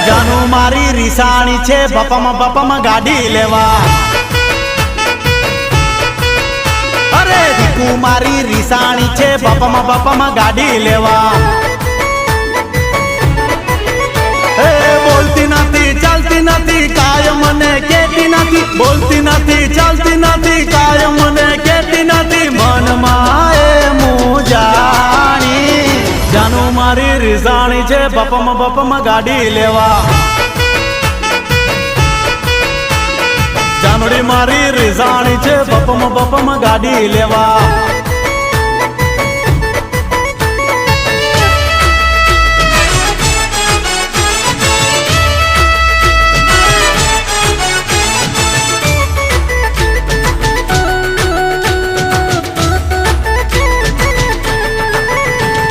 જાનુ મારી રીસાણી છે બપમ ગાડી લેવા અરે દીકુ મારી રીસાણી છે બપમ ગાડી લેવા એ બોલતી નથી ચાલતી નથી કાયમ મને કેતી નથી બોલતી નથી ચાલતી નથી કાયમ મને કેતી નથી મનમાં એ મુજાણી જાનુ મારી રીસાણી છે બપમ ગાડી લેવા જાનુડી મારી રીસાણી છે બપમ ગાડી લેવા